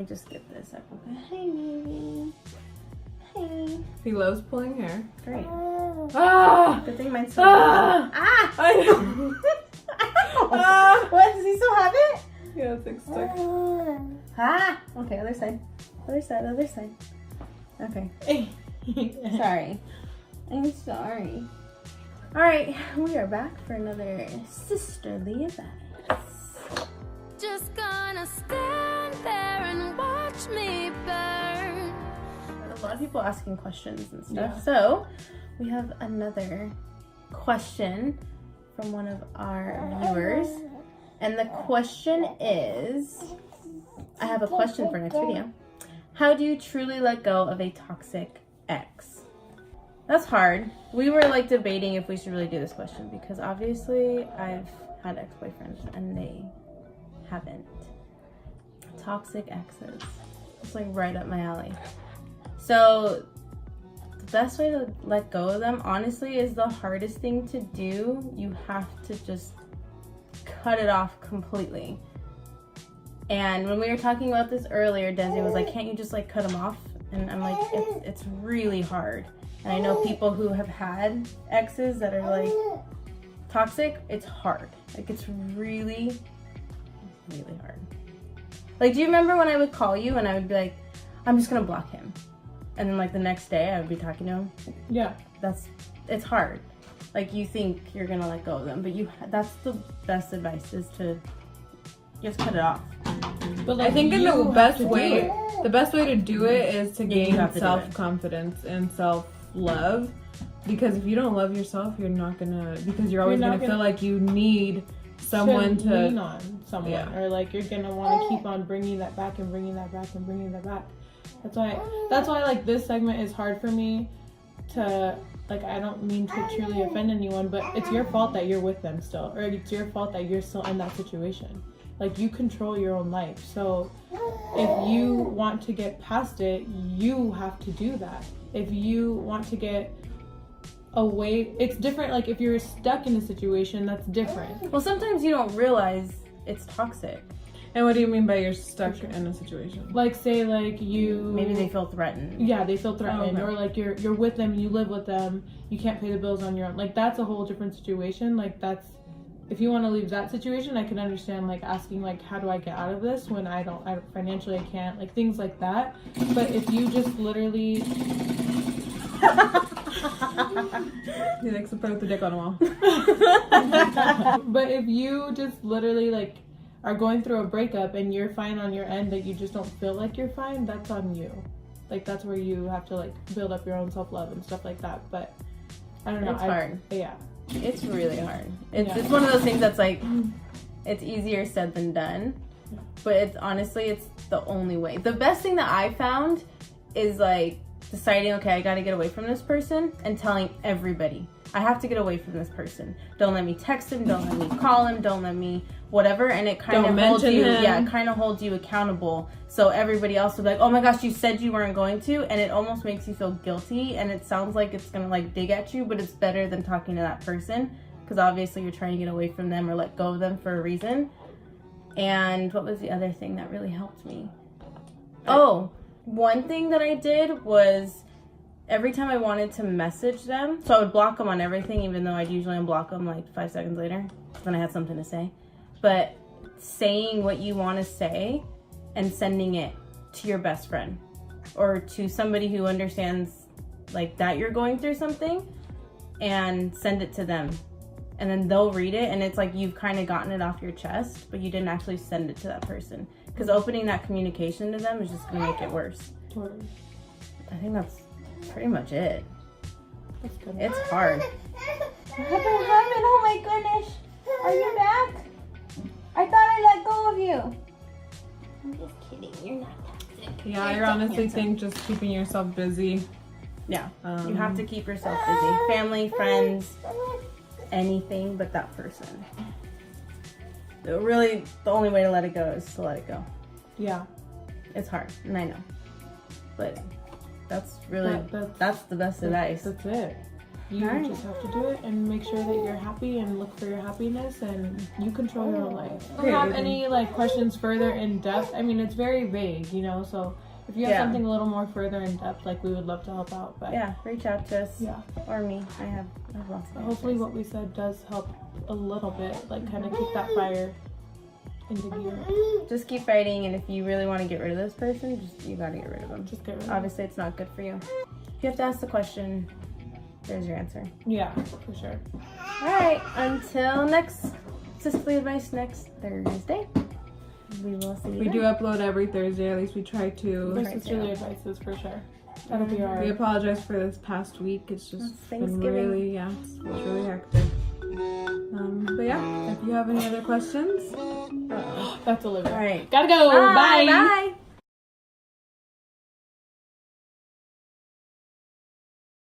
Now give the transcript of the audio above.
me just get this up. Okay. Hey, baby. Hey. He loves pulling hair. Great. Ah! Good thing mine's so I know. What? Does he still have it? Yeah, it's like stuck. Okay, other side. Other side, other side. Okay. Sorry. I'm sorry. Alright, we are back for another sisterly advice. Just gonna stand there and watch me burn. A lot of people asking questions and stuff. Yeah. So, we have another question from one of our viewers. And the question is, I have a question for next video. How do you truly let go of a toxic ex? That's hard. We were like debating if we should really do this question because obviously I've had ex-boyfriends and they haven't. Toxic exes. It's like right up my alley. So the best way to let go of them, honestly, is the hardest thing to do. You have to just cut it off completely. And when we were talking about this earlier, Desi was like, can't you just like cut them off? And I'm like, it's really hard. And I know people who have had exes that are like toxic. It's hard. Like it's really, really hard. Like, do you remember when I would call you and I would be like, I'm just gonna block him. And then like the next day I would be talking to him. Yeah. It's hard. Like you think you're gonna let go of them, but that's the best advice is to just cut it off. But like, I think the best way to do it is to gain self-confidence and self-love. Because if you don't love yourself, you're not gonna, because you're always gonna feel like you need someone to lean on someone, or like you're gonna want to keep on bringing that back and bringing that back and bringing that back. That's why like this segment is hard for me to, like, I don't mean to truly offend anyone, but it's your fault that you're with them still, or it's your fault that you're still in that situation. Like, you control your own life. So if you want to get past it, you have to do that. If you want to get away, it's different. Like, if you're stuck in a situation, that's different. Well, sometimes you don't realize it's toxic. And what do you mean by you're stuck in a situation? Like, say, like, maybe they feel threatened. Yeah, they feel threatened. Oh, okay. Or like you're with them, you live with them, you can't pay the bills on your own. Like, that's a whole different situation. Like, that's, if you want to leave that situation, I can understand like asking like, how do I get out of this when I financially I can't, like things like that. But if you just literally He likes to put the dick on a wall. but if you just literally like are going through a breakup and you're fine on your end, that you just don't feel like you're fine, that's on you. Like, that's where you have to like build up your own self-love and stuff like that. But I don't know, It's hard. Yeah. It's really hard. It's one of those things that's like, it's easier said than done. But it's honestly, it's the only way. The best thing that I found is like deciding, okay, I gotta get away from this person and telling everybody, I have to get away from this person. Don't let me text him, don't let me call him, don't let me whatever. And it kind of holds you, it kind of holds you accountable. So everybody else will be like, oh my gosh, you said you weren't going to, and it almost makes you feel guilty, and it sounds like it's gonna like dig at you, but it's better than talking to that person, because obviously you're trying to get away from them or let go of them for a reason. And what was the other thing that really helped me? Oh, one thing that I did was every time I wanted to message them, so I would block them on everything, even though I'd usually unblock them like 5 seconds later when I had something to say. But saying what you want to say and sending it to your best friend or to somebody who understands like that you're going through something, and send it to them. And then they'll read it, and it's like you've kind of gotten it off your chest, but you didn't actually send it to that person. Because opening that communication to them is just going to make it worse. I think that's pretty much it. That's good. It's hard. Oh my goodness. Are you back? I thought I let go of you. I'm just kidding. You're not toxic. Yeah, I honestly think just keeping yourself busy. Yeah, you have to keep yourself busy. Family, friends, anything but that person. Really, the only way to let it go is to let it go. Yeah. It's hard, and I know. But that's really, that's the best advice. That's it. You just have to do it and make sure that you're happy and look for your happiness, and you control your own life. If you have any like questions further in depth, I mean, it's very vague, you know, so if you have something a little more further in depth, like, we would love to help out. But reach out to us. Yeah. Or me. I have lots of hopefully what we said does help a little bit, like, kind of keep that fire into gear. Just keep fighting, and if you really want to get rid of this person, you gotta get rid of them. Just get rid of them. Obviously, it's not good for you. If you have to ask the question, there's your answer. Yeah, for sure. Alright, until next sisterly advice next Thursday. We will see you We then. do upload every Thursday, at least we try to. For sisterly advices, for sure. That'll be our... We apologize for this past week. It's just been Thanksgiving. really, it's really hectic. But yeah, if you have any other questions, That's Olivia. Alright. Gotta go. Bye. Bye.